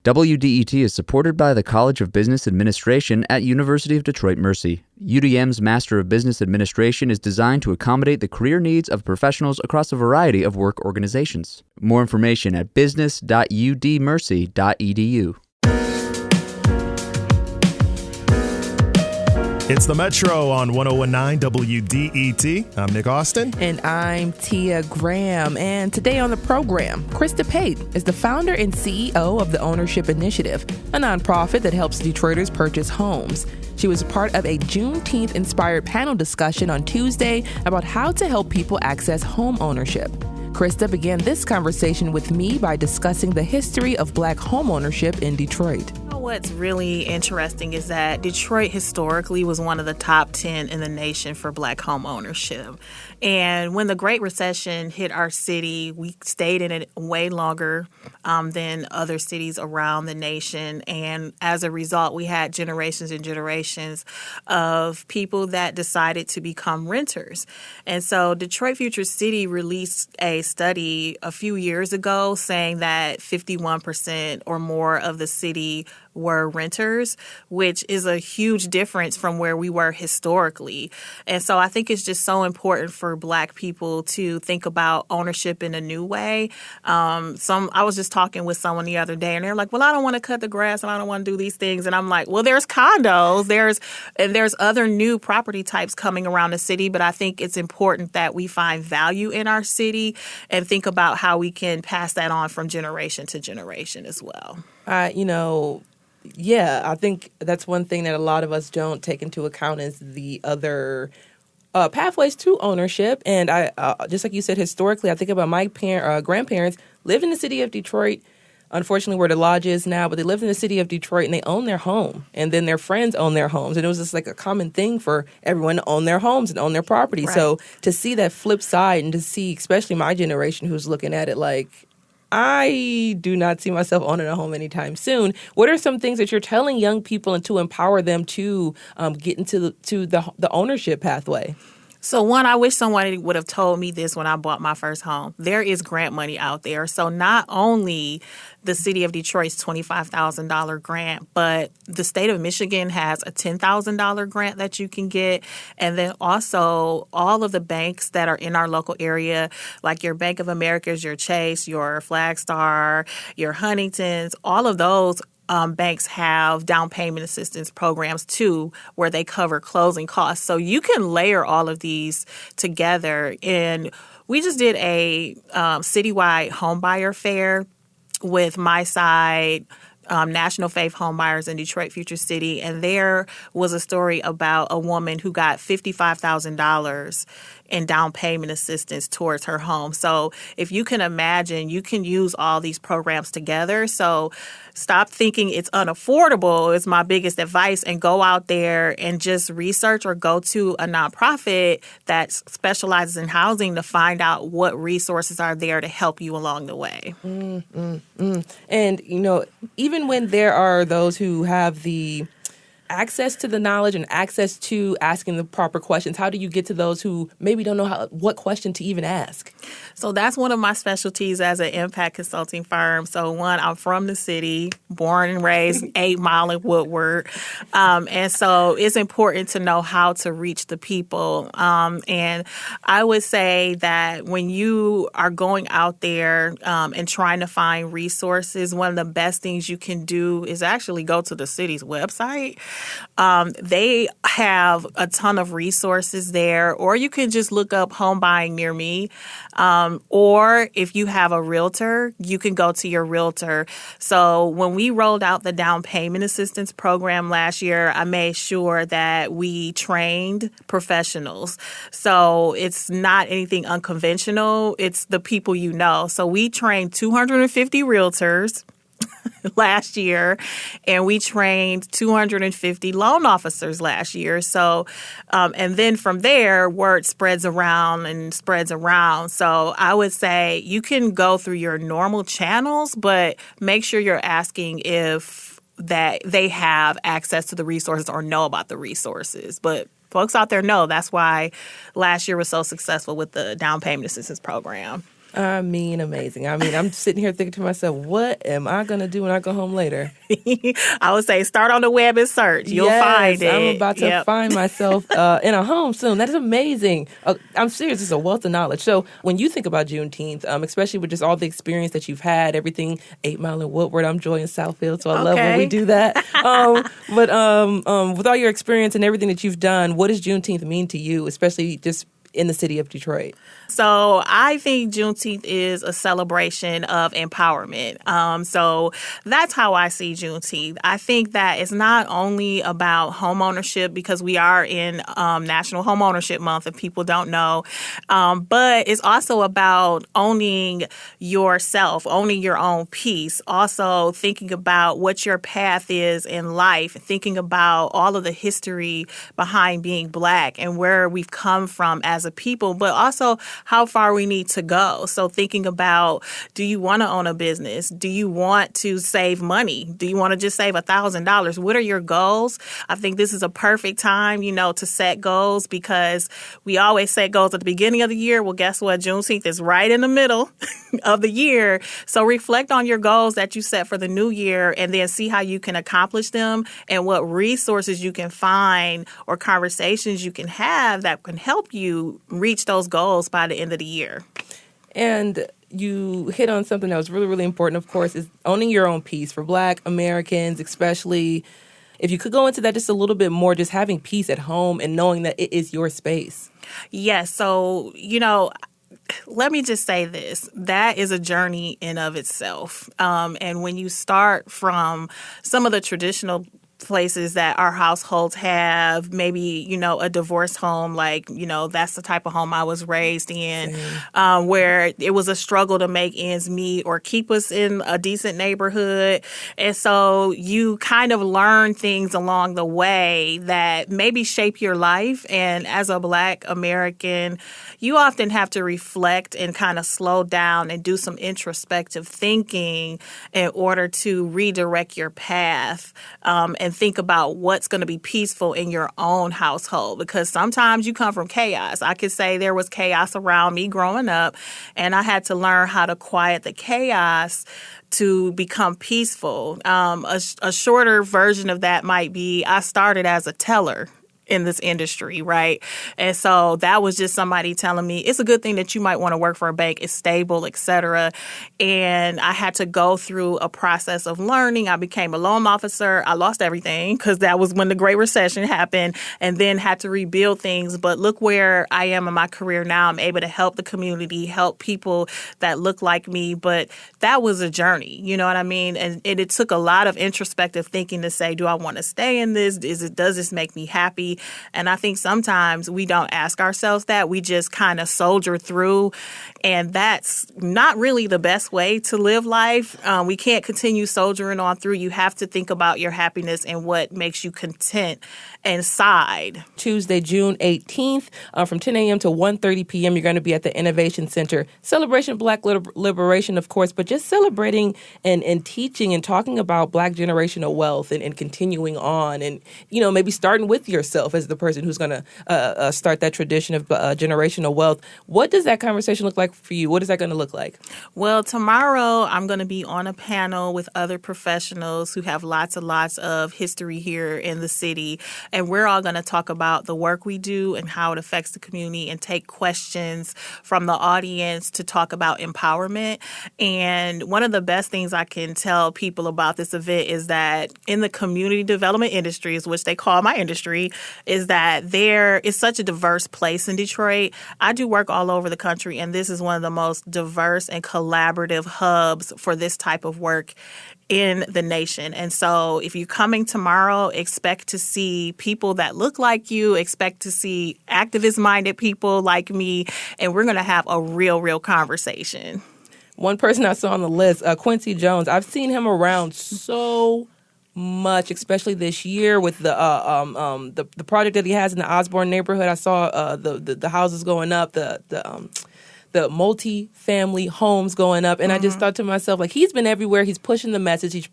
WDET is supported by the College of Business Administration at University of Detroit Mercy. UDM's Master of Business Administration is designed to accommodate the career needs of professionals across a variety of work organizations. More information at business.udmercy.edu. It's the Metro on 1019 WDET. I'm Nick Austin. And I'm Tia Graham. And today on the program, Krysta Pate is the founder and CEO of the Ownership Initiative, a nonprofit that helps Detroiters purchase homes. She was part of a Juneteenth-inspired panel discussion on Tuesday about how to help people access home ownership. Krysta began this conversation with me by discussing the history of Black home ownership in Detroit. What's really interesting is that Detroit historically was one of the top 10 in the nation for Black home ownership. And when the Great Recession hit our city, we stayed in it way longer than other cities around the nation. And as a result, we had generations and generations of people that decided to become renters. And so Detroit Future City released a study a few years ago saying that 51% or more of the city were renters, which is a huge difference from where we were historically. And so I think it's just so important for Black people to think about ownership in a new way. I was just talking with someone the other day, and they're like, well, I don't want to cut the grass and I don't want to do these things. And I'm like, well, there's condos, there's other new property types coming around the city, but I think it's important that we find value in our city and think about how we can pass that on from generation to generation as well. Yeah, I think that's one thing that a lot of us don't take into account is the other pathways to ownership. And I just like you said, historically, I think about my grandparents lived in the city of Detroit. Unfortunately, where the lodge is now, but they lived in the city of Detroit and they owned their home. And then their friends owned their homes. And it was just like a common thing for everyone to own their homes and own their property. Right. So to see that flip side and to see, especially my generation who's looking at it like, I do not see myself owning a home anytime soon. What are some things that you're telling young people and to empower them to get into the ownership pathway? So one, I wish someone would have told me this when I bought my first home. There is grant money out there. So not only the city of Detroit's $25,000 grant, but the state of Michigan has a $10,000 grant that you can get. And then also all of the banks that are in our local area, like your Bank of America's, your Chase, your Flagstar, your Huntington's, all of those banks have down payment assistance programs too, where they cover closing costs. So you can layer all of these together. And we just did a citywide homebuyer fair with My Side, National Faith Homebuyers in Detroit Future City. And there was a story about a woman who got $55,000 in down payment assistance towards her home. So if you can imagine, you can use all these programs together. So stop thinking it's unaffordable is my biggest advice, and go out there and just research or go to a nonprofit that specializes in housing to find out what resources are there to help you along the way. And, even when there are those who have the access to the knowledge and access to asking the proper questions, how do you get to those who maybe don't know what question to even ask? So that's one of my specialties as an impact consulting firm. So one, I'm from the city, born and raised 8 Mile in Woodward. And so it's important to know how to reach the people. And I would say that when you are going out there and trying to find resources, one of the best things you can do is actually go to the city's website. They have a ton of resources there, or you can just look up home buying near me. Or if you have a realtor, you can go to your realtor. So when we rolled out the down payment assistance program last year, I made sure that we trained professionals. So it's not anything unconventional. It's the people you know. So we trained 250 realtors last year, and we trained 250 loan officers last year. So, and then from there, word spreads around. So I would say you can go through your normal channels, but make sure you're asking if that they have access to the resources or know about the resources. But folks out there know. That's why last year was so successful with the down payment assistance program. I mean, amazing. I mean, I'm sitting here thinking to myself, what am I going to do when I go home later? I would say start on the web and search. You'll find it. I'm about to find myself in a home soon. That is amazing. I'm serious. It's a wealth of knowledge. So when you think about Juneteenth, especially with just all the experience that you've had, everything 8 Mile and Woodward, I'm Joy in Southfield, so I love when we do that. But with all your experience and everything that you've done, what does Juneteenth mean to you, especially just in the city of Detroit? So I think Juneteenth is a celebration of empowerment. So that's how I see Juneteenth. I think that it's not only about homeownership, because we are in National Homeownership Month, if people don't know, but it's also about owning yourself, owning your own peace, also thinking about what your path is in life, thinking about all of the history behind being Black and where we've come from as a people, but also how far we need to go. So thinking about, do you want to own a business? Do you want to save money? Do you want to just save $1,000? What are your goals? I think this is a perfect time, to set goals, because we always set goals at the beginning of the year. Well, guess what? Juneteenth is right in the middle of the year. So reflect on your goals that you set for the new year and then see how you can accomplish them and what resources you can find or conversations you can have that can help you reach those goals by the end of the year. And you hit on something that was really, really important, of course, is owning your own peace. For Black Americans, especially, if you could go into that just a little bit more, just having peace at home and knowing that it is your space. Yes. So, let me just say this. That is a journey in of itself. And when you start from some of the traditional places that our households have, maybe, a divorced home, that's the type of home I was raised in, where it was a struggle to make ends meet or keep us in a decent neighborhood. And so you kind of learn things along the way that maybe shape your life. And as a Black American, you often have to reflect and kind of slow down and do some introspective thinking in order to redirect your path, and think about what's going to be peaceful in your own household, because sometimes you come from chaos. I could say there was chaos around me growing up, and I had to learn how to quiet the chaos to become peaceful. A shorter version of that might be, I started as a teller in this industry, right? And so that was just somebody telling me, it's a good thing that you might want to work for a bank. It's stable, et cetera. And I had to go through a process of learning. I became a loan officer. I lost everything because that was when the Great Recession happened, and then had to rebuild things. But look where I am in my career now. I'm able to help the community, help people that look like me. But that was a journey, you know what I mean? And it took a lot of introspective thinking to say, do I want to stay in this? Does this make me happy? And I think sometimes we don't ask ourselves that. We just kind of soldier through. And that's not really the best way to live life. We can't continue soldiering on through. You have to think about your happiness and what makes you content inside. Tuesday, June 18th, from 10 a.m. to 1:30 p.m., you're going to be at the Innovation Center. Celebration Black liberation, of course, but just celebrating and teaching and talking about Black generational wealth and continuing on and, maybe starting with yourself as the person who's going to start that tradition of generational wealth. What does that conversation look like for you? What is that going to look like? Well, tomorrow I'm going to be on a panel with other professionals who have lots and lots of history here in the city. And we're all going to talk about the work we do and how it affects the community and take questions from the audience to talk about empowerment. And one of the best things I can tell people about this event is that in the community development industries, which they call my industry, is that there is such a diverse place in Detroit. I do work all over the country, and this is one of the most diverse and collaborative hubs for this type of work in the nation. And so if you're coming tomorrow, expect to see people that look like you, expect to see activist-minded people like me, and we're going to have a real conversation. One person I saw on the list, Quincy Jones, I've seen him around so much, especially this year with the project that he has in the Osborne neighborhood. I saw the houses going up, the multi-family homes going up, and I just thought to myself, he's been everywhere. He's pushing the message.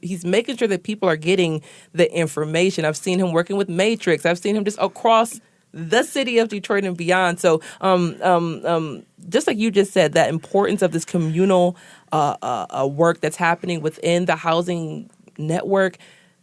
He's making sure that people are getting the information. I've seen him working with Matrix. I've seen him just across the city of Detroit and beyond. So just like you just said, that importance of this communal work that's happening within the housing network.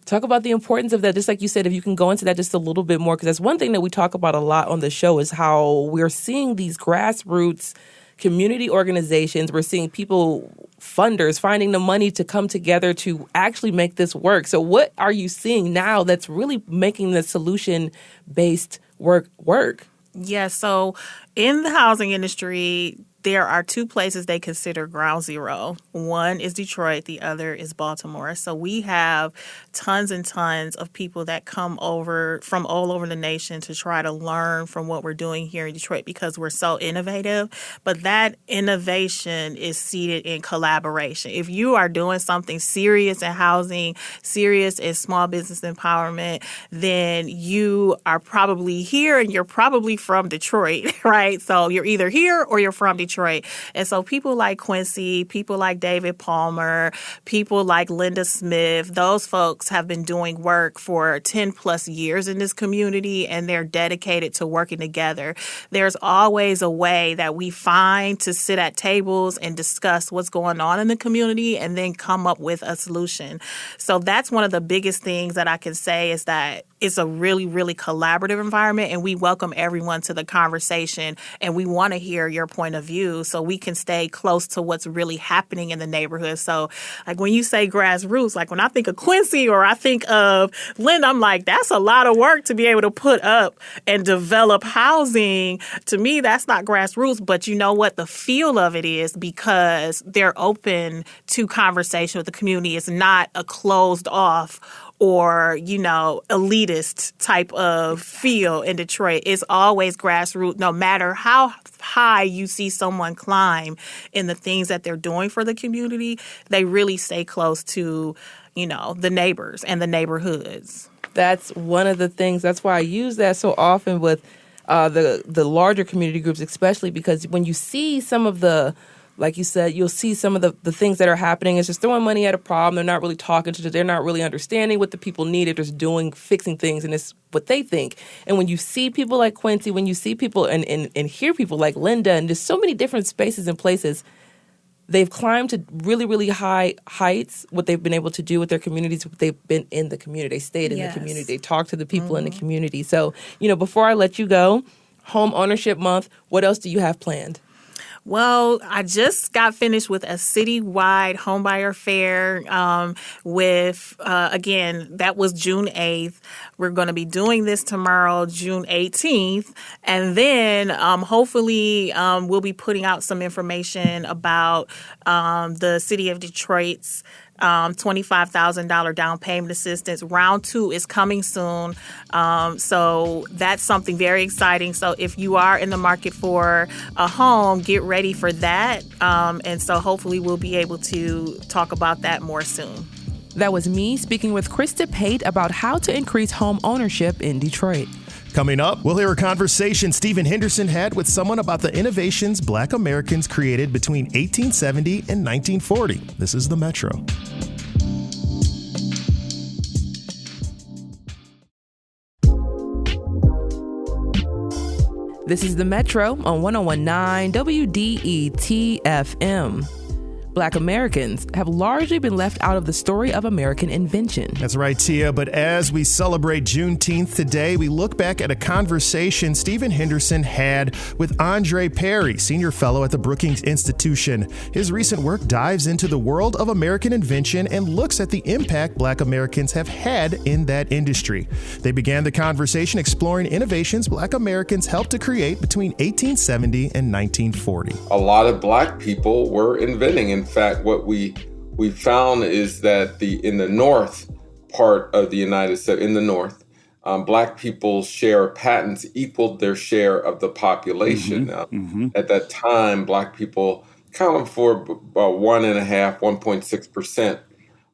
Talk about the importance of that. Just like you said, if you can go into that just a little bit more, because that's one thing that we talk about a lot on the show is how we're seeing these grassroots community organizations. We're seeing people, funders, finding the money to come together to actually make this work. So what are you seeing now that's really making the solution-based work? Yeah, so in the housing industry, there are two places they consider ground zero. One is Detroit, the other is Baltimore. So we have tons and tons of people that come over from all over the nation to try to learn from what we're doing here in Detroit because we're so innovative. But that innovation is seated in collaboration. If you are doing something serious in housing, serious in small business empowerment, then you are probably here and you're probably from Detroit, right? So you're either here or you're from Detroit. And so people like Quincy, people like David Palmer, people like Linda Smith, those folks have been doing work for 10 plus years in this community, and they're dedicated to working together. There's always a way that we find to sit at tables and discuss what's going on in the community and then come up with a solution. So that's one of the biggest things that I can say is that it's a really, really collaborative environment, and we welcome everyone to the conversation, and we want to hear your point of view so we can stay close to what's really happening in the neighborhood. So like when you say grassroots, like when I think of Quincy or I think of Linda, I'm like, that's a lot of work to be able to put up and develop housing. To me, that's not grassroots, but you know what? The feel of it is because they're open to conversation with the community. It's not a closed off or, elitist type of feel in Detroit. It's always grassroots, no matter how high you see someone climb in the things that they're doing for the community, they really stay close to, the neighbors and the neighborhoods. That's one of the things. That's why I use that so often with the larger community groups, especially because when you see some of the, like you said, you'll see some of the things that are happening. It's just throwing money at a problem. They're not really talking to it. They're not really understanding what the people need. They're just fixing things, and it's what they think. And when you see people like Quincy, when you see people and hear people like Linda, and there's so many different spaces and places, they've climbed to really, really high heights, what they've been able to do with their communities. They've been in the community. They stayed in the community. They talked to the people in the community. So, before I let you go, Home Ownership Month, what else do you have planned? Well, I just got finished with a citywide homebuyer fair again, that was June 8th. We're going to be doing this tomorrow, June 18th. And then hopefully we'll be putting out some information about the city of Detroit's $25,000 down payment assistance. Round 2 is coming soon. So that's something very exciting. So if you are in the market for a home, get ready for that. And so hopefully we'll be able to talk about that more soon. That was me speaking with Krysta Pate about how to increase home ownership in Detroit. Coming up, we'll hear a conversation Stephen Henderson had with someone about the innovations Black Americans created between 1870 and 1940. This is The Metro. This is The Metro on 101.9 WDET-FM. Black Americans have largely been left out of the story of American invention. That's right, Tia. But as we celebrate Juneteenth today, we look back at a conversation Stephen Henderson had with Andre Perry, senior fellow at the Brookings Institution. His recent work dives into the world of American invention and looks at the impact Black Americans have had in that industry. They began the conversation exploring innovations Black Americans helped to create between 1870 and 1940. A lot of Black people were inventing. In fact, what we found is that in the north part of the United States, in the north, Black people's share of patents equaled their share of the population. At that time, Black people accounted for about 1.6%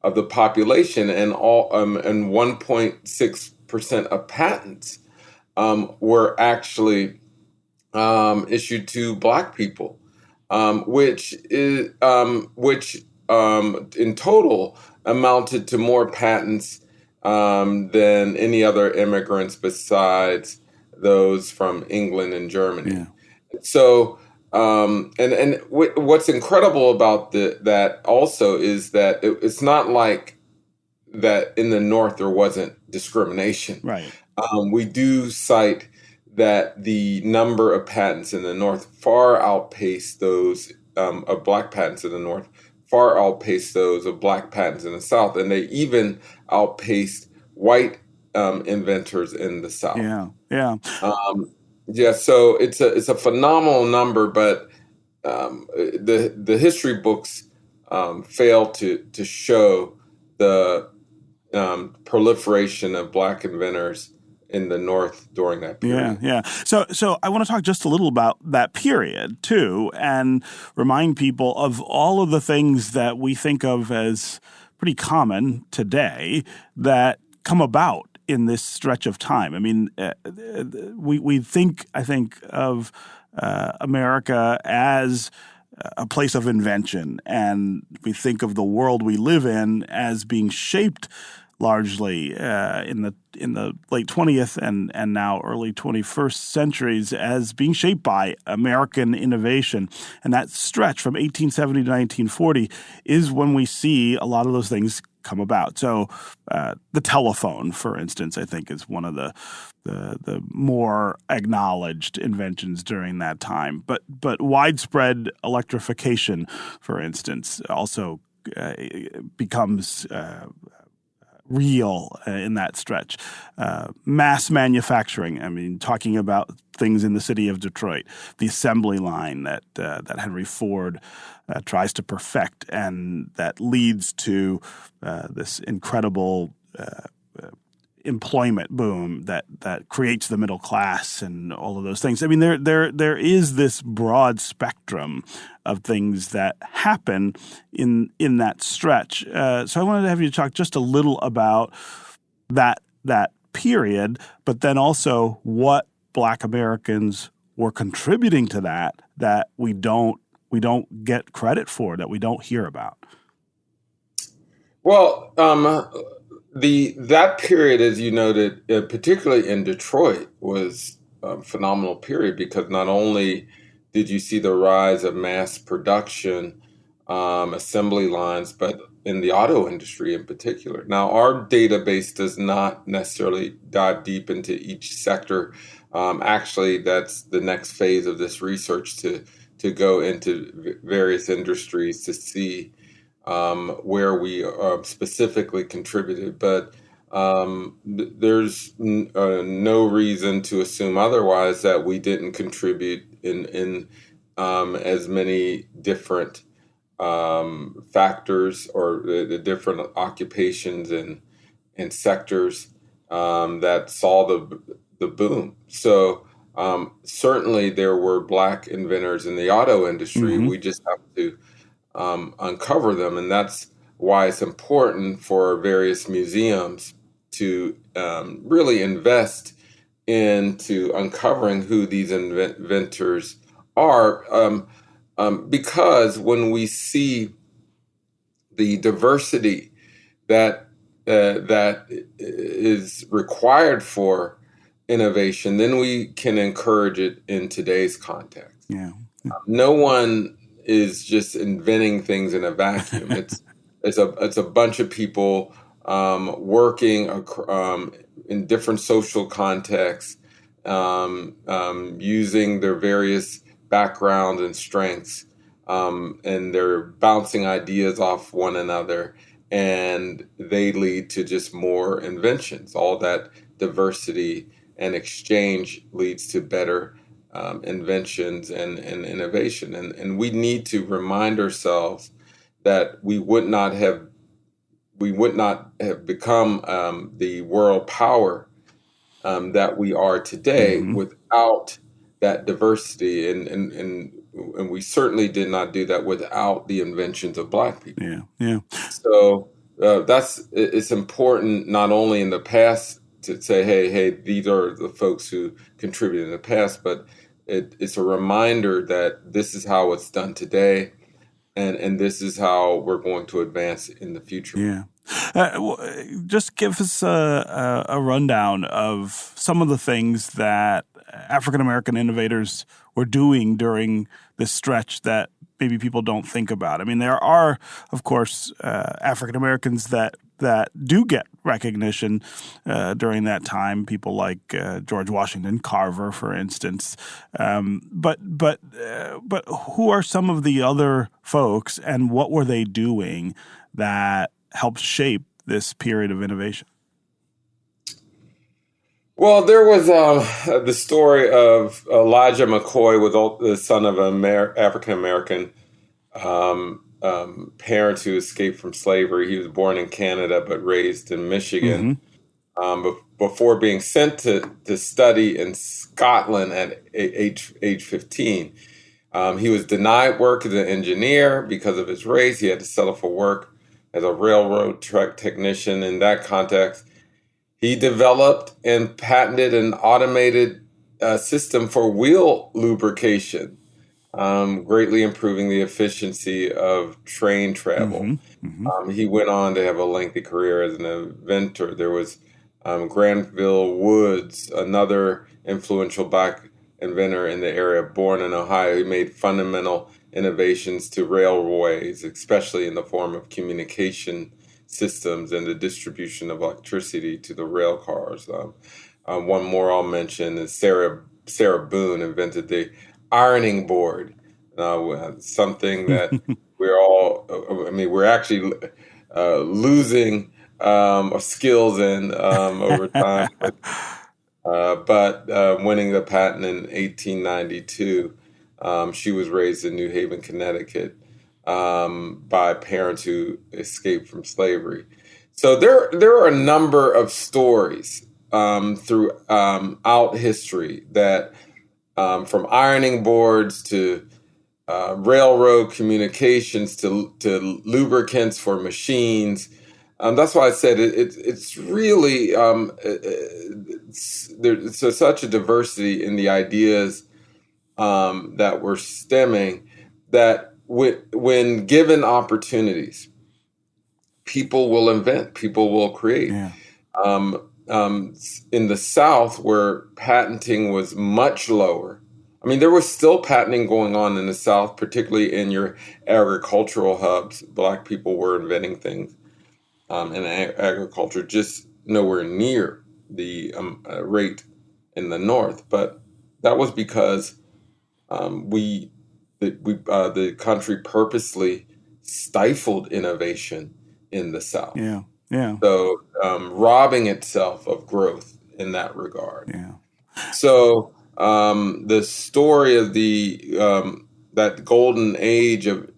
of the population, and 1.6% of patents were actually issued to Black people. Which in total amounted to more patents than any other immigrants besides those from England and Germany. Yeah. So, what's incredible about that also is that it's not like that in the North there wasn't discrimination. Right. We do cite that the number of patents in the North far outpaced those of Black patents in the North, far outpaced those of Black patents in the South, and they even outpaced white inventors in the South. Yeah. So it's a phenomenal number, but the history books fail to show the proliferation of Black inventors in the North during that period. Yeah. So I want to talk just a little about that period too, and remind people of all of the things that we think of as pretty common today that come about in this stretch of time. I mean, we think, I think, of America as a place of invention, and we think of the world we live in as being shaped largely in the late 20th and now early 21st centuries as being shaped by American innovation. And that stretch from 1870 to 1940 is when we see a lot of those things come about. So the telephone, for instance, I think is one of the more acknowledged inventions during that time. But widespread electrification, for instance, also becomes real in that stretch. Mass manufacturing, I mean, talking about things in the city of Detroit, the assembly line that Henry Ford tries to perfect, and that leads to this incredible employment boom that creates the middle class and all of those things. I mean, there is this broad spectrum of things that happen in that stretch. So I wanted to have you talk just a little about that period, but then also what Black Americans were contributing to that we don't get credit for, that we don't hear about. Well, that period, as you noted, particularly in Detroit, was a phenomenal period because not only did you see the rise of mass production, assembly lines, but in the auto industry in particular. Now, our database does not necessarily dive deep into each sector. Actually, that's the next phase of this research to go into various industries to see where we specifically contributed, but there's no reason to assume otherwise that we didn't contribute in as many different factors or the different occupations and sectors that saw the boom. So certainly there were Black inventors in the auto industry. Mm-hmm. We just have to uncover them, and that's why it's important for various museums to really invest into uncovering who these inventors are, because when we see the diversity that is required for innovation, then we can encourage it in today's context. Yeah. No one is just inventing things in a vacuum. It's a bunch of people working in different social contexts, using their various backgrounds and strengths, and they're bouncing ideas off one another, and they lead to just more inventions. All that diversity and exchange leads to better inventions and innovation. And we need to remind ourselves that we would not have become the world power that we are today Mm-hmm. without that diversity. And we certainly did not do that without the inventions of Black people. Yeah. So it's important not only in the past to say, hey, these are the folks who contributed in the past, but it's a reminder that this is how it's done today, and this is how we're going to advance in the future. Yeah. Just give us a rundown of some of the things that African American innovators were doing during this stretch that maybe people don't think about. I mean, there are, of course, African Americans that do get recognition during that time. People like George Washington Carver, for instance. But who are some of the other folks, and what were they doing that helped shape this period of innovation? Well, there was the story of Elijah McCoy, was the son of an African American parents who escaped from slavery. He was born in Canada but raised in Michigan. Before being sent to study in Scotland at age 15. He was denied work as an engineer because of his race. He had to settle for work as a railroad track technician. In that context, he developed and patented an automated system for wheel lubrication, greatly improving the efficiency of train travel. He went on to have a lengthy career as an inventor. There was Granville Woods, another influential Black inventor in the area, born in Ohio. He made fundamental innovations to railways, especially in the form of communication systems and the distribution of electricity to the rail cars. One more I'll mention is Sarah Boone invented the ironing board, something that we're actually losing skills in over time. But winning the patent in 1892, she was raised in New Haven, Connecticut, by parents who escaped from slavery. So there are a number of stories throughout history that, from ironing boards to railroad communications to lubricants for machines. That's why I said it's really there's such a diversity in the ideas that we're stemming, that when given opportunities, people will invent, people will create. Yeah. In the South, where patenting was much lower, I mean, there was still patenting going on in the South, particularly in your agricultural hubs. Black people were inventing things in agriculture, just nowhere near the rate in the North. But that was because the country purposely stifled innovation in the South. Yeah. So robbing itself of growth in that regard. Yeah. So the story of that golden age of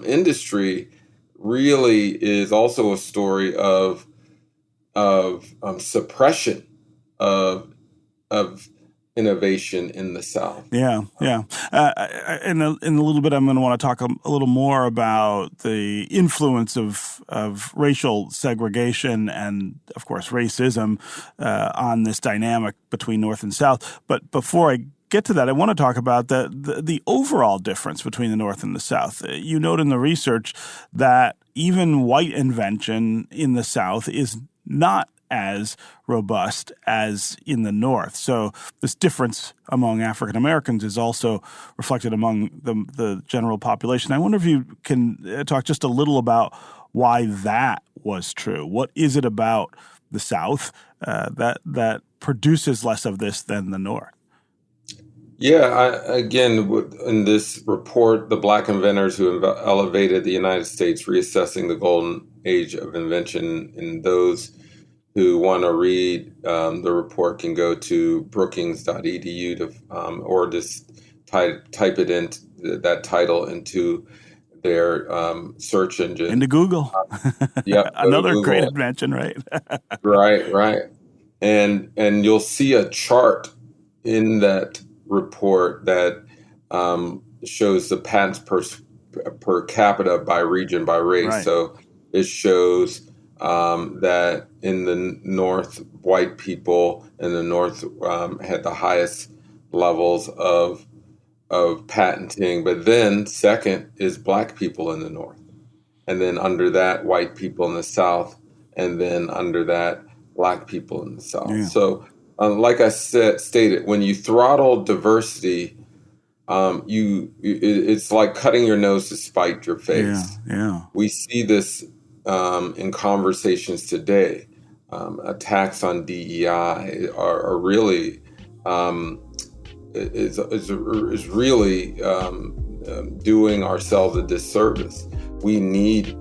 industry really is also a story of suppression of innovation in the South. Yeah. In a little bit, I'm going to want to talk a little more about the influence of racial segregation and, of course, racism on this dynamic between North and South. But before I get to that, I want to talk about the overall difference between the North and the South. You note in the research that even white invention in the South is not as robust as in the North. So this difference among African Americans is also reflected among the general population. I wonder if you can talk just a little about why that was true. What is it about the South that produces less of this than the North? Yeah, again, in this report, the Black inventors who elevated the United States, reassessing the golden age of invention, and those who want to read the report can go to brookings.edu or just type it in, that title, into their search engine. Into Google. Yeah, another Google. Great invention, right? Right. And you'll see a chart in that report that shows the patents per capita by region, by race. Right. So it shows that in the North, white people in the North had the highest levels of patenting, but then second is Black people in the North. And then under that, white people in the South and then under that, Black people in the South. Yeah. So, like I stated, when you throttle diversity, it's like cutting your nose to spite your face. Yeah. We see this in conversations today. Attacks on DEI are really is really doing ourselves a disservice. We need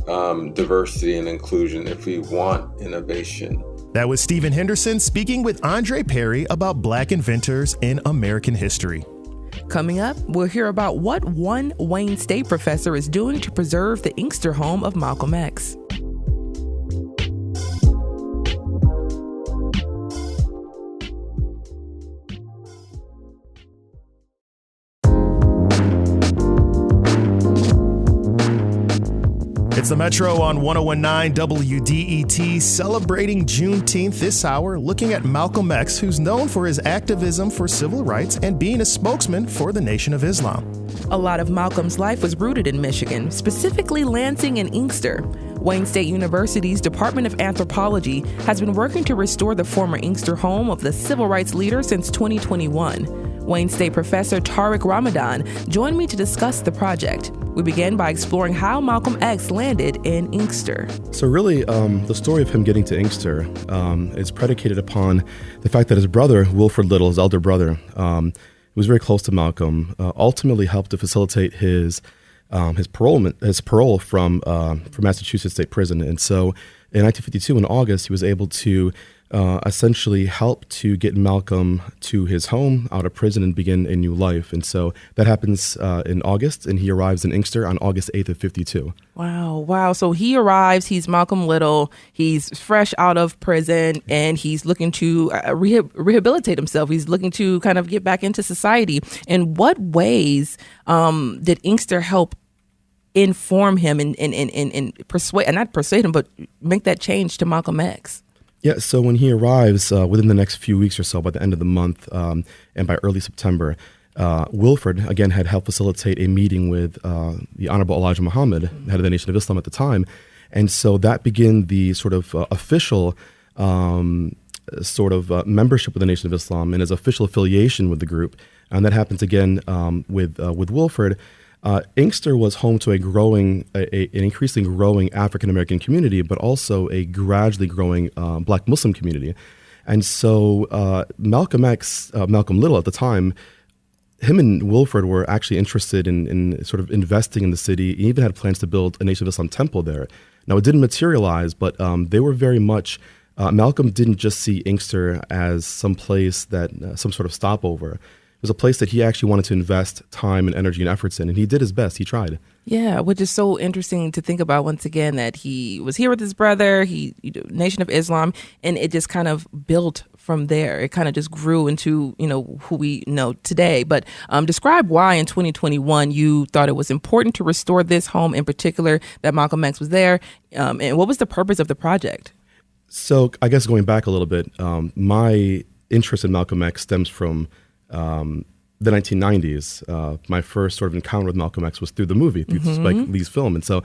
diversity and inclusion if we want innovation. That was Stephen Henderson speaking with Andre Perry about Black inventors in American history. Coming up, we'll hear about what one Wayne State professor is doing to preserve the Inkster home of Malcolm X. It's the Metro on 101.9 WDET, celebrating Juneteenth this hour, looking at Malcolm X, who's known for his activism for civil rights and being a spokesman for the Nation of Islam. A lot of Malcolm's life was rooted in Michigan, specifically Lansing and Inkster. Wayne State University's Department of Anthropology has been working to restore the former Inkster home of the civil rights leader since 2021. Wayne State professor Tariq Ramadan joined me to discuss the project. We begin by exploring how Malcolm X landed in Inkster. So really, the story of him getting to Inkster is predicated upon the fact that his brother, Wilford Little, his elder brother, who was very close to Malcolm, ultimately helped to facilitate his parole from Massachusetts State Prison. And so in 1952, in August, he was able to essentially help to get Malcolm to his home out of prison and begin a new life. And so that happens in August, and he arrives in Inkster on August 8th of 52. Wow. So he arrives, he's Malcolm Little, he's fresh out of prison, and he's looking to rehabilitate himself. He's looking to kind of get back into society. In what ways did Inkster help inform him and persuade him, but make that change to Malcolm X? Yeah, so when he arrives, within the next few weeks or so, by the end of the month and by early September, Wilford, again, had helped facilitate a meeting with the Honorable Elijah Muhammad, head of the Nation of Islam at the time. And so that began the sort of official membership with the Nation of Islam and his official affiliation with the group. And that happens again with Wilford. Inkster was home to an increasingly growing African-American community, but also a gradually growing Black Muslim community. And so Malcolm Little at the time, him and Wilford were actually interested in sort of investing in the city. He even had plans to build a Nation of Islam temple there. Now, it didn't materialize, but they were very much, Malcolm didn't just see Inkster as some place that, some sort of stopover. It was a place that he actually wanted to invest time and energy and efforts in, and he did his best. He tried. Yeah, which is so interesting to think about once again, that he was here with his brother, Nation of Islam, and it just kind of built from there. It kind of just grew into, who we know today. But describe why in 2021 you thought it was important to restore this home in particular, that Malcolm X was there, and what was the purpose of the project? So I guess going back a little bit, my interest in Malcolm X stems from the 1990s. My first sort of encounter with Malcolm X was through the movie, through Spike Lee's film. And so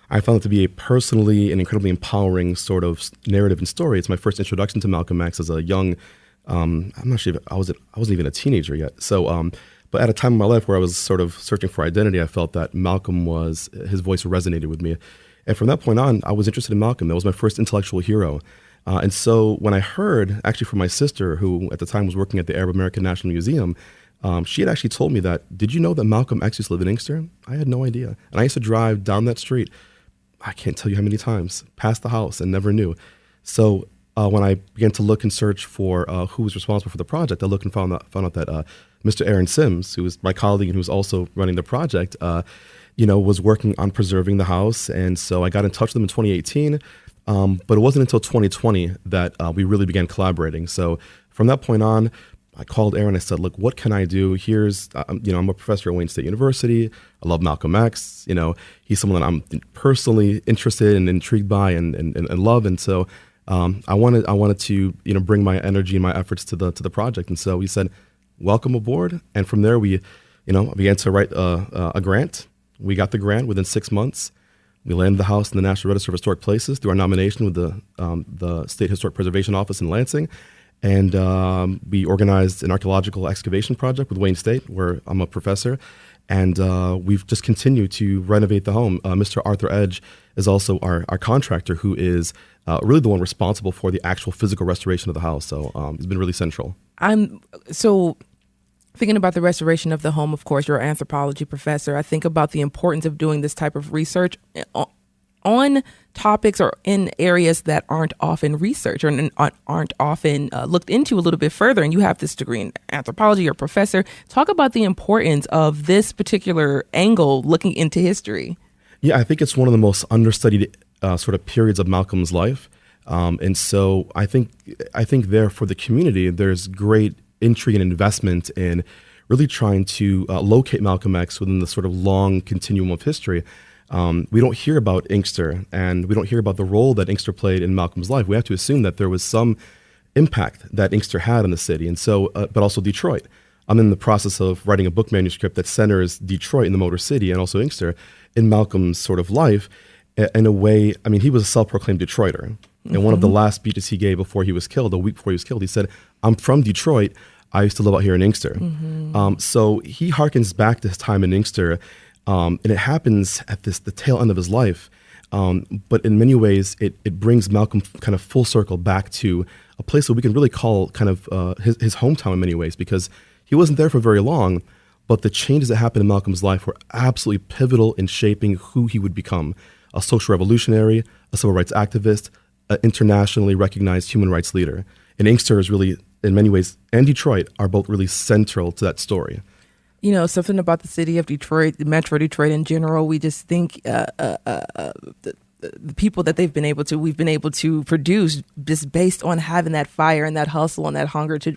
I found it to be a personally and incredibly empowering sort of narrative and story. It's my first introduction to Malcolm X as a young, I'm not sure, I wasn't even a teenager yet. So, but at a time in my life where I was sort of searching for identity, I felt that his voice resonated with me. And from that point on, I was interested in Malcolm. That was my first intellectual hero. And so when I heard, actually from my sister, who at the time was working at the Arab American National Museum, she had actually told me that, did you know that Malcolm X used to live in Inkster? I had no idea. And I used to drive down that street, I can't tell you how many times, past the house and never knew. So when I began to look and search for who was responsible for the project, I looked and found out that Mr. Aaron Sims, who was my colleague and who was also running the project, was working on preserving the house. And so I got in touch with him in 2018. But it wasn't until 2020 that we really began collaborating. So from that point on, I called Aaron. I said, look, what can I do? I'm a professor at Wayne State University. I love Malcolm X. He's someone that I'm personally interested and intrigued by and love. And so I wanted to, bring my energy and my efforts to the project. And so we said, welcome aboard. And from there, we began to write a grant. We got the grant within 6 months. We landed the house in the National Register of Historic Places through our nomination with the State Historic Preservation Office in Lansing. And we organized an archaeological excavation project with Wayne State, where I'm a professor. And we've just continued to renovate the home. Mr. Arthur Edge is also our contractor, who is really the one responsible for the actual physical restoration of the house. So it's been really central. So thinking about the restoration of the home, of course, you're an anthropology professor. I think about the importance of doing this type of research on topics or in areas that aren't often researched or aren't often looked into a little bit further. And you have this degree in anthropology, you're a professor. Talk about the importance of this particular angle looking into history. Yeah, I think it's one of the most understudied sort of periods of Malcolm's life. And so I think there for the community, there's great intrigue and investment in really trying to locate Malcolm X within the sort of long continuum of history. We don't hear about Inkster, and we don't hear about the role that Inkster played in Malcolm's life. We have to assume that there was some impact that Inkster had on the city, and so, but also Detroit. I'm in the process of writing a book manuscript that centers Detroit in the Motor City and also Inkster in Malcolm's sort of life in a way. I mean, he was a self-proclaimed Detroiter. And one of the last speeches he gave before he was killed, a week before he was killed, he said, "I'm from Detroit. I used to live out here in Inkster." So he harkens back to his time in Inkster, and it happens at the tail end of his life. But in many ways, it brings Malcolm kind of full circle back to a place that we can really call kind of his hometown in many ways, because he wasn't there for very long, but the changes that happened in Malcolm's life were absolutely pivotal in shaping who he would become: a social revolutionary, a civil rights activist, an internationally recognized human rights leader. And Inkster is really, in many ways, and Detroit are both really central to that story. You know, something about the city of Detroit, the Metro Detroit in general, we just think the people that we've been able to produce just based on having that fire and that hustle and that hunger to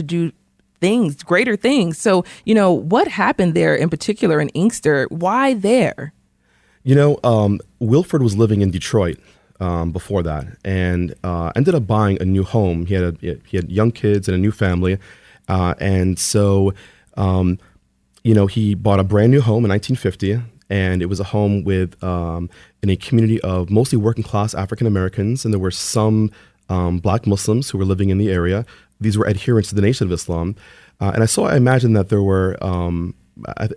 do things, greater things. So, you know, what happened there in particular in Inkster? Why there? You know, Wilford was living in Detroit before that, and ended up buying a new home. He had young kids and a new family, and so you know, he bought a brand new home in 1950, and it was a home with in a community of mostly working class African Americans, and there were some Black Muslims who were living in the area. These were adherents to the Nation of Islam, and I imagine that there were.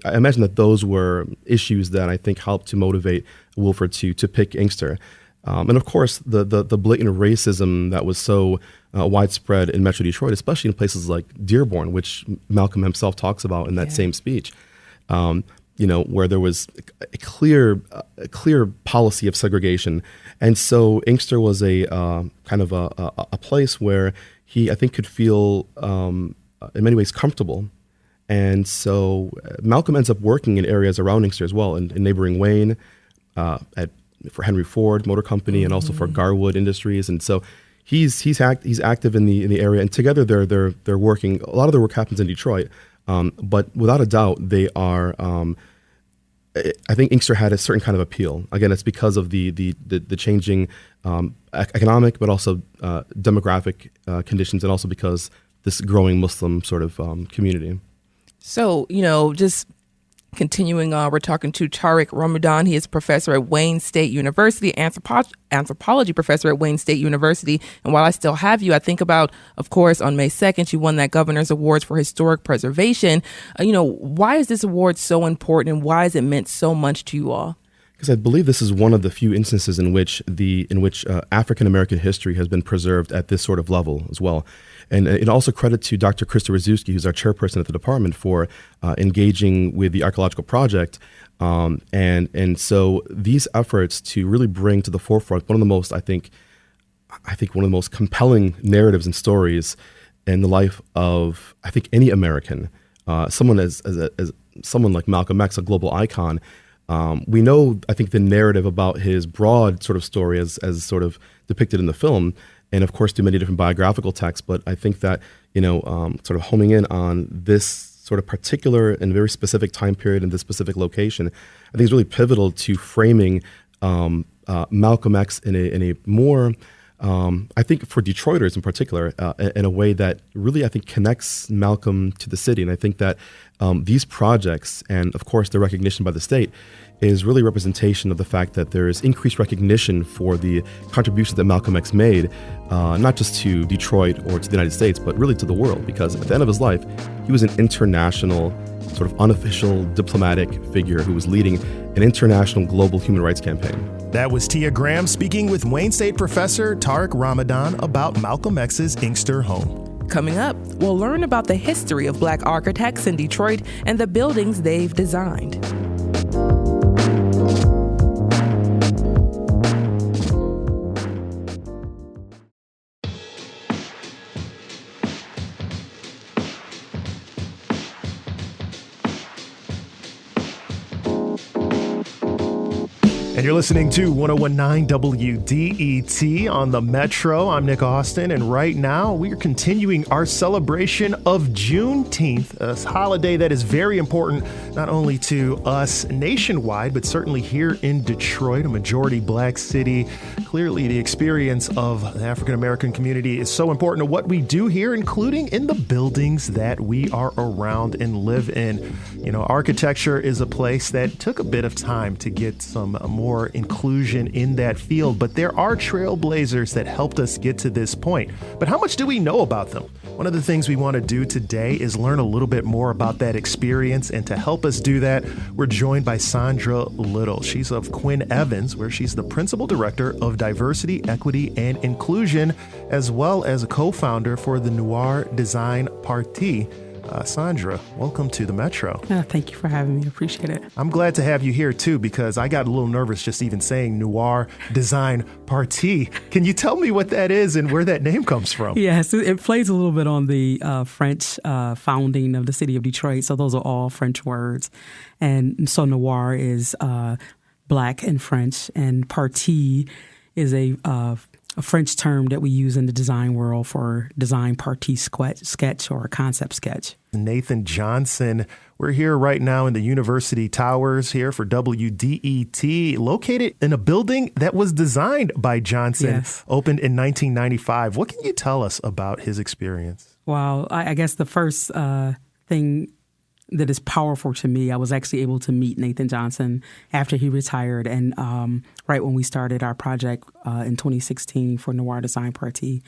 I imagine that those were issues that I think helped to motivate Wilford to pick Inkster. And of course, the blatant racism that was so widespread in Metro Detroit, especially in places like Dearborn, which Malcolm himself talks about in that same speech, you know, where there was a clear policy of segregation. And so Inkster was a kind of a place where he, I think, could feel in many ways comfortable. And so Malcolm ends up working in areas around Inkster as well, in neighboring Wayne, for Henry Ford Motor Company, and also for Garwood Industries. And so he's active in the area, and together they're working. A lot of their work happens in Detroit, but without a doubt they are. I think Inkster had a certain kind of appeal. Again, it's because of the changing economic, but also demographic conditions, and also because this growing Muslim sort of community. So, you know, just continuing on, we're talking to Tariq Ramadan. He is a professor at Wayne State University, anthropology professor at Wayne State University. And while I still have you, I think about, of course, on May 2nd, you won that Governor's Awards for Historic Preservation. You know, why is this award so important, and why has it meant so much to you all? Because I believe this is one of the few instances in which African American history has been preserved at this sort of level as well. And it also credit to Dr. Krysta Pate, who's our chairperson at the department, for engaging with the archaeological project. And so these efforts to really bring to the forefront one of the most, I think one of the most compelling narratives and stories in the life of, I think, any American, someone as someone like Malcolm X, a global icon. We know, I think, the narrative about his broad sort of story as sort of depicted in the film, and of course through many different biographical texts. But I think that, you know, sort of homing in on this sort of particular and very specific time period and this specific location, I think is really pivotal to framing Malcolm X in a more I think for Detroiters in particular, in a way that really, I think, connects Malcolm to the city. And I think that these projects, and of course, the recognition by the state, is really a representation of the fact that there is increased recognition for the contributions that Malcolm X made, not just to Detroit or to the United States, but really to the world. Because at the end of his life, he was an international, sort of unofficial diplomatic figure who was leading an international global human rights campaign. That was Tia Graham speaking with Wayne State professor Tariq Ramadan about Malcolm X's Inkster home. Coming up, we'll learn about the history of Black architects in Detroit and the buildings they've designed. And you're listening to 101.9 WDET on the Metro. I'm Nick Austin, and right now we are continuing our celebration of Juneteenth, a holiday that is very important not only to us nationwide, but certainly here in Detroit, a majority Black city. Clearly, the experience of the African American community is so important to what we do here, including in the buildings that we are around and live in. You know, architecture is a place that took a bit of time to get some more inclusion in that field, but there are trailblazers that helped us get to this point. But how much do we know about them? One of the things we want to do today is learn a little bit more about that experience, and to help us do that, we're joined by Sandra Little. She's of Quinn Evans, where she's the Principal Director of Diversity, Equity, and Inclusion, as well as a co-founder for the Noir Design Party. Sandra, welcome to the Metro. Thank you for having me. Appreciate it. I'm glad to have you here, too, because I got a little nervous just even saying Noir Design Party. Can you tell me what that is and where that name comes from? Yes, it plays a little bit on the French founding of the city of Detroit. So those are all French words. And so Noir is Black in French, and Parti is a French term that we use in the design world for design party sketch or a concept sketch. Nathan Johnson, we're here right now in the University Towers here for WDET, located in a building that was designed by Johnson, Yes. Opened in 1995. What can you tell us about his experience? Well, I guess the first thing that is powerful to me, I was actually able to meet Nathan Johnson after he retired, and right when we started our project in 2016 for Noir Design Party.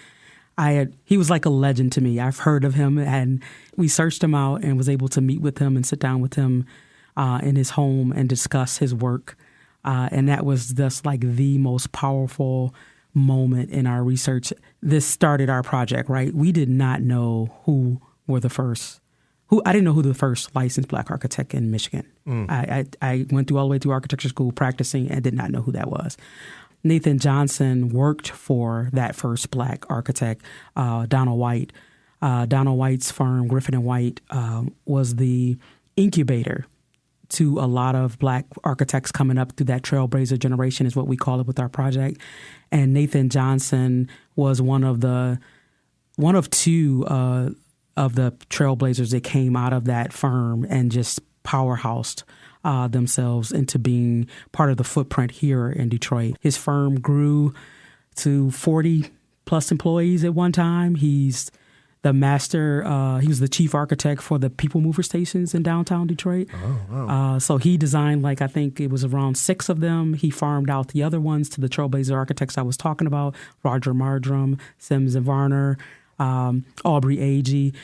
He was like a legend to me. I've heard of him, and we searched him out and was able to meet with him and sit down with him in his home and discuss his work. And that was just like the most powerful moment in our research. This started our project, right? We did not know who were the first. I didn't know who the first licensed Black architect in Michigan. I went through all the way through architecture school practicing and did not know who that was. Nathan Johnson worked for that first Black architect, Donald White. Donald White's firm, Griffin & White, was the incubator to a lot of Black architects coming up through that trailblazer generation is what we call it with our project. And Nathan Johnson was one of two of the trailblazers that came out of that firm and just powerhoused themselves into being part of the footprint here in Detroit. His firm grew to 40 plus employees at one time. He's the master, he was the chief architect for the People Mover stations in downtown Detroit. Oh, wow. So he designed, I think it was around 6 of them. He farmed out the other ones to the trailblazer architects I was talking about, Roger Mardrum, Sims and Varner, Aubrey Agee.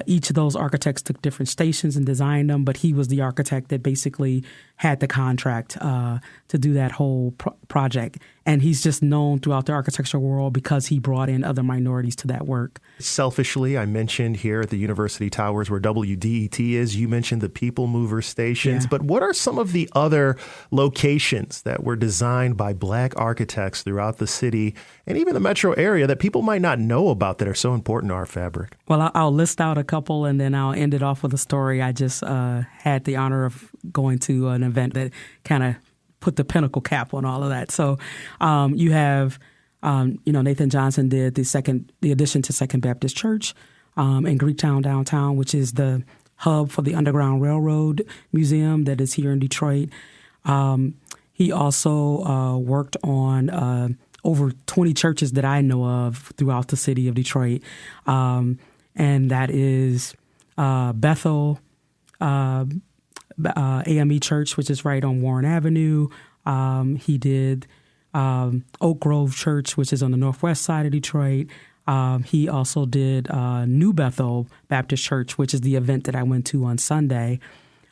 Each of those architects took different stations and designed them, but he was the architect that basically had the contract to do that whole project. And he's just known throughout the architecture world because he brought in other minorities to that work. Selfishly, I mentioned here at the University Towers where WDET is, you mentioned the People Mover stations, but what are some of the other locations that were designed by Black architects throughout the city and even the metro area that people might not know about that are so important to our fabric? Well, I'll list out a couple and then I'll end it off with a story. I just had the honor of going to an event that kind of put the pinnacle cap on all of that. So you have, Nathan Johnson did the addition to Second Baptist Church in Greektown downtown, which is the hub for the Underground Railroad Museum that is here in Detroit. He also worked on over 20 churches that I know of throughout the city of Detroit. And that is Bethel, AME Church, which is right on Warren Avenue. He did Oak Grove Church, which is on the northwest side of Detroit. He also did New Bethel Baptist Church, which is the event that I went to on Sunday.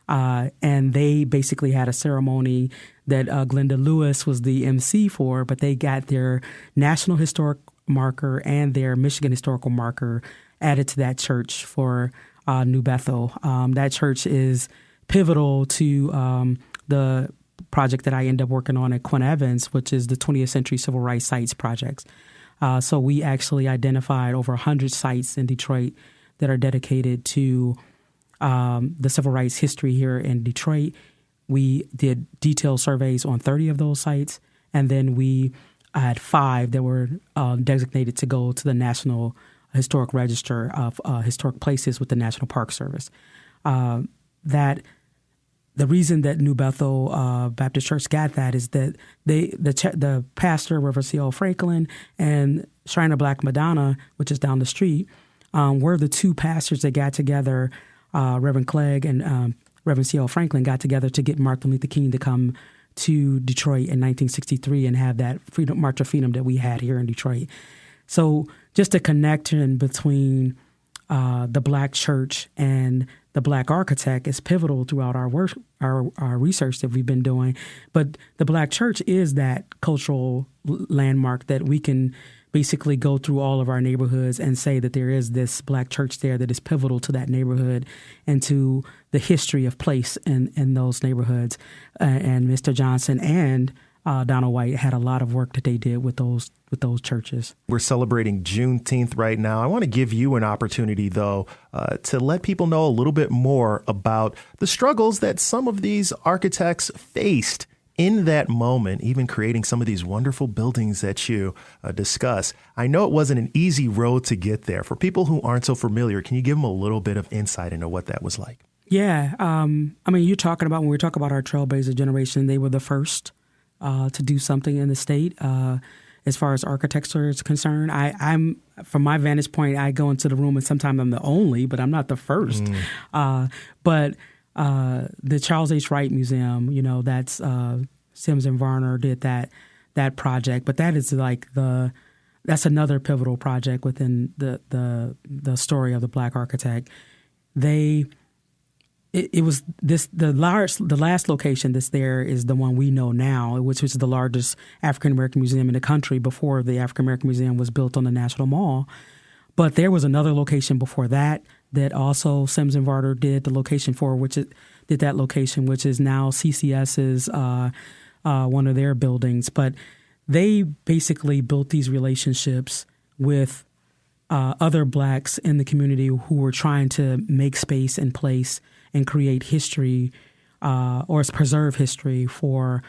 And they basically had a ceremony that Glenda Lewis was the MC for, but they got their National Historic Marker and their Michigan Historical Marker added to that church for New Bethel. That church is pivotal to the project that I end up working on at Quinn Evans, which is the 20th Century Civil Rights Sites projects. So we actually identified over 100 sites in Detroit that are dedicated to the civil rights history here in Detroit. We did detailed surveys on 30 of those sites, and then we had 5 that were designated to go to the National Historic Register of Historic Places with the National Park Service. That the reason that New Bethel Baptist Church got that is that the pastor, Reverend C.L. Franklin, and Shrine of Black Madonna, which is down the street, were the 2 pastors that got together. Reverend Clegg and Reverend C.L. Franklin got together to get Martin Luther King to come to Detroit in 1963 and have that freedom March of Freedom that we had here in Detroit. So just a connection between the Black church and the Black architect is pivotal throughout our work, our research that we've been doing. But the Black church is that cultural landmark that we can basically go through all of our neighborhoods and say that there is this Black church there that is pivotal to that neighborhood and to the history of place in those neighborhoods. And Mr. Johnson and Donald White had a lot of work that they did with those churches. We're celebrating Juneteenth right now. I want to give you an opportunity, though, to let people know a little bit more about the struggles that some of these architects faced in that moment, even creating some of these wonderful buildings that you discuss. I know it wasn't an easy road to get there. For people who aren't so familiar, can you give them a little bit of insight into what that was like? Yeah. I mean, you're talking about, when we talk about our trailblazer generation, they were the first to do something in the state. As far as architecture is concerned, I'm from my vantage point, I go into the room and sometimes I'm the only, but I'm not the first. But the Charles H. Wright Museum, that's Sims and Varner did that project, but that is like that's another pivotal project within the story of the Black architect. It was the last location that's there is the one we know now, which was the largest African American museum in the country before the African American Museum was built on the National Mall. But there was another location before that also Sims and Varner did the location for, which is now CCS's one of their buildings. But they basically built these relationships with other Blacks in the community who were trying to make space and place and create history or preserve history for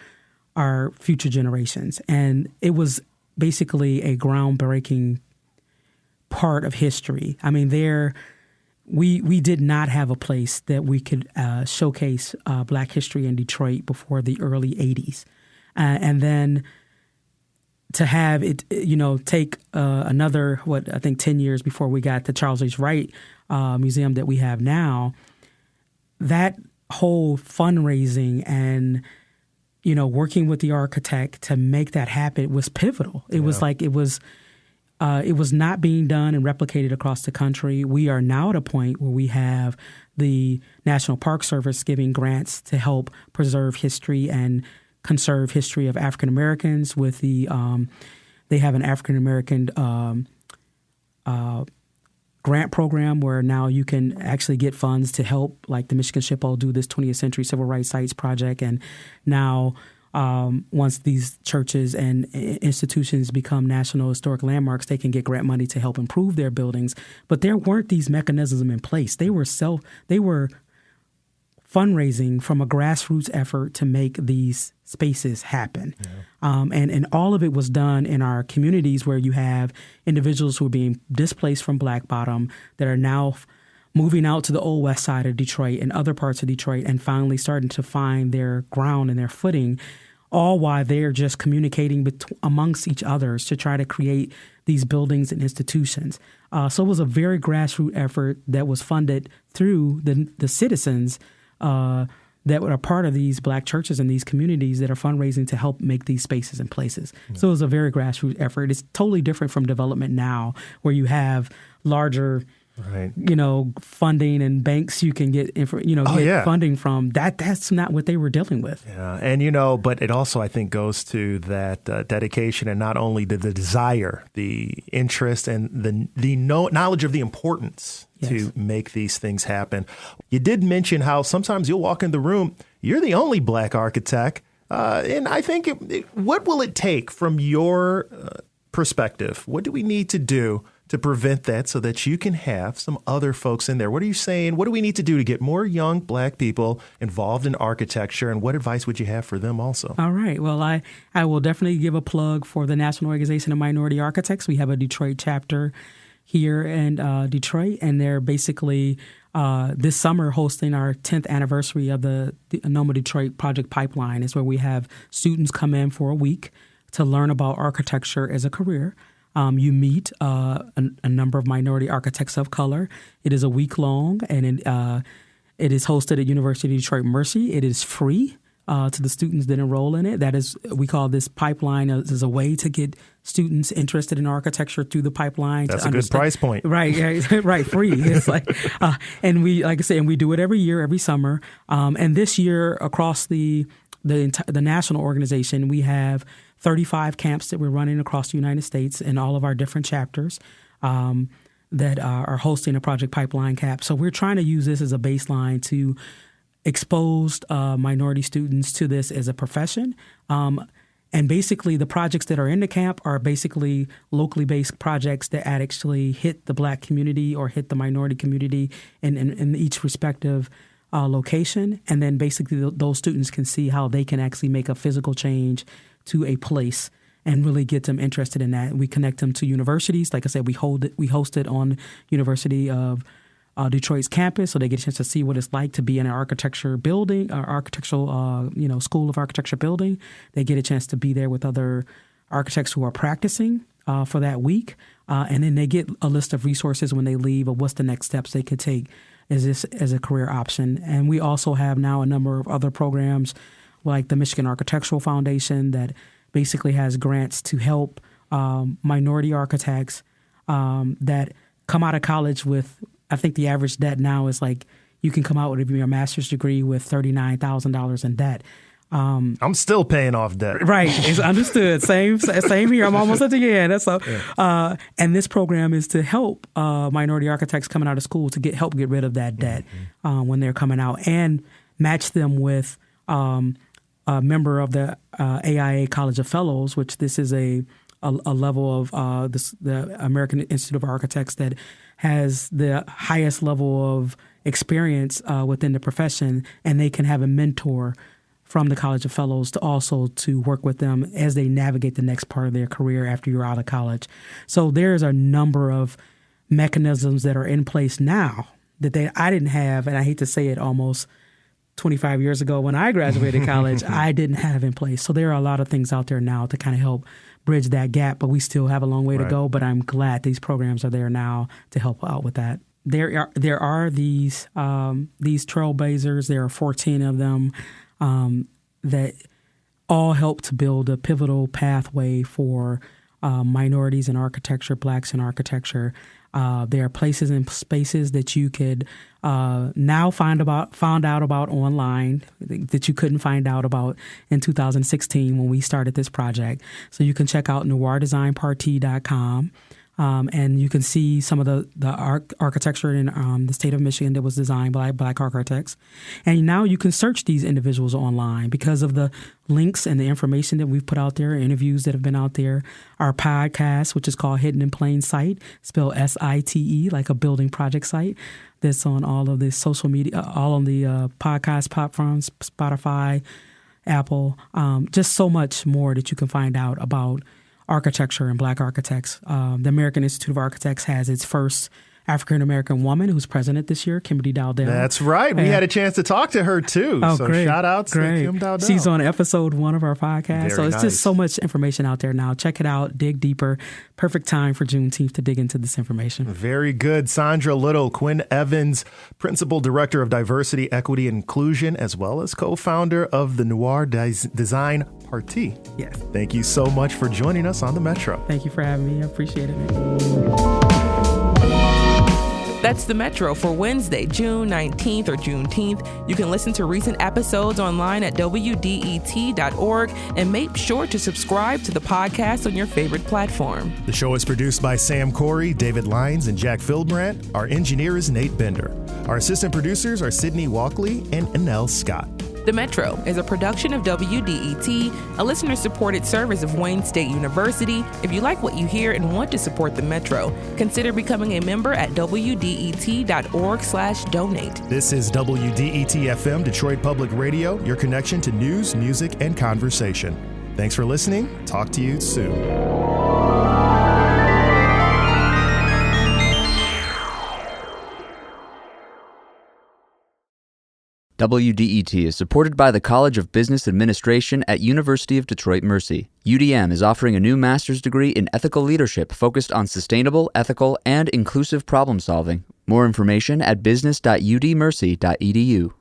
our future generations. And it was basically a groundbreaking part of history. I mean, we did not have a place that we could showcase Black history in Detroit before the early 80s. And then to have it, take another, 10 years before we got the Charles H. Wright Museum that we have now, that whole fundraising and, working with the architect to make that happen was pivotal. It was like it was not being done and replicated across the country. We are now at a point where we have the National Park Service giving grants to help preserve history and conserve history of African Americans. With they have an African American grant program where now you can actually get funds to help, like the Michigan SHPO, do this 20th Century Civil Rights Sites project. And now once these churches and institutions become National Historic Landmarks, they can get grant money to help improve their buildings. But there weren't these mechanisms in place. They were fundraising from a grassroots effort to make these spaces happen. And all of it was done in our communities where you have individuals who are being displaced from Black Bottom that are now moving out to the old west side of Detroit and other parts of Detroit and finally starting to find their ground and their footing all while they're just communicating amongst each others to try to create these buildings and institutions. So it was a very grassroots effort that was funded through the citizens that are part of these Black churches and these communities that are fundraising to help make these spaces and places. Yeah. So it was a very grassroots effort. It's totally different from development now, where you have larger, funding and banks you can get, funding from. That's not what they were dealing with. Yeah, and but it also, I think, goes to that dedication, and not only the desire, the interest, and the knowledge of the importance to make these things happen. You did mention how sometimes you'll walk in the room, you're the only Black architect, and I think what will it take from your perspective? What do we need to do to prevent that so that you can have some other folks in there? What are you saying? What do we need to do to get more young Black people involved in architecture? And what advice would you have for them also? All right. Well, I will definitely give a plug for the National Organization of Minority Architects. We have a Detroit chapter here in Detroit, and they're basically this summer hosting our 10th anniversary of the NOMA Detroit Project Pipeline. Is where we have students come in for a week to learn about architecture as a career. You meet a number of minority architects of color. It is a week long, and it is hosted at University of Detroit Mercy. It is free to the students that enroll in it. That is, we call this pipeline as a way to get students interested in architecture through the pipeline. That's a good price point. Right, free. It's like, and we, like I said, and we do it every year, every summer. And this year, across the national organization, we have 35 camps that we're running across the United States in all of our different chapters that are hosting a Project Pipeline camp. So we're trying to use this as a baseline to expose minority students to this as a profession. And basically the projects that are in the camp are basically locally based projects that actually hit the Black community or hit the minority community in each respective location. And then basically those students can see how they can actually make a physical change to a place and really get them interested in that. We connect them to universities. Like I said, we host it on University of Detroit's campus, so they get a chance to see what it's like to be in an architecture building, architectural, school of architecture building. They get a chance to be there with other architects who are practicing for that week, and then they get a list of resources when they leave of what's the next steps they could take as a career option. And we also have now a number of other programs like the Michigan Architectural Foundation that basically has grants to help minority architects that come out of college with, I think the average debt now is like you can come out with your master's degree with $39,000 in debt. I'm still paying off debt. Right. It's understood. Same here. I'm almost at the end. And this program is to help minority architects coming out of school to help get rid of that debt when they're coming out, and match them with a member of the AIA College of Fellows, which this is a level of the American Institute of Architects that has the highest level of experience within the profession, and they can have a mentor from the College of Fellows to work with them as they navigate the next part of their career after you're out of college. So there's a number of mechanisms that are in place now that I didn't have, and I hate to say it, almost 25 years ago when I graduated college, I didn't have in place. So there are a lot of things out there now to kind of help bridge that gap, but we still have a long way to go. But I'm glad these programs are there now to help out with that. There are these trailblazers. There are 14 of them that all help to build a pivotal pathway for minorities in architecture, Blacks in architecture. There are places and spaces that you could now found out about online that you couldn't find out about in 2016 when we started this project. So you can check out noirdesignparty.com. And you can see some of the architecture in the state of Michigan that was designed by Black architects. And now you can search these individuals online because of the links and the information that we've put out there, interviews that have been out there. Our podcast, which is called Hidden in Plain Sight, spelled SITE, like a building project site, that's on all of the social media, all on the podcast platforms, Spotify, Apple, just so much more that you can find out about architecture and Black architects. The American Institute of Architects has its first African-American woman who's president this year, Kimberly Dowdell. That's right. We had a chance to talk to her, too. Oh, so great. shout out to Great. Kim Dowdell. She's on episode 1 of our podcast. So Very it's nice. just so much information out there now. Check it out. Dig deeper. Perfect time for Juneteenth to dig into this information. Very good. Sandra Little, Quinn Evans, Principal Director of Diversity, Equity, and Inclusion, as well as co-founder of the Noir Design Party. Yes. Thank you so much for joining us on the Metro. Thank you for having me. I appreciate it, man. That's the Metro for Wednesday, June 19th or Juneteenth. You can listen to recent episodes online at WDET.org and make sure to subscribe to the podcast on your favorite platform. The show is produced by Sam Corey, David Lyons, and Jack Philbrandt. Our engineer is Nate Bender. Our assistant producers are Sydney Walkley and Anel Scott. The Metro is a production of WDET, a listener-supported service of Wayne State University. If you like what you hear and want to support the Metro, consider becoming a member at WDET.org/donate. This is WDET-FM, Detroit Public Radio, your connection to news, music, and conversation. Thanks for listening. Talk to you soon. WDET is supported by the College of Business Administration at University of Detroit Mercy. UDM is offering a new master's degree in ethical leadership focused on sustainable, ethical, and inclusive problem solving. More information at business.udmercy.edu.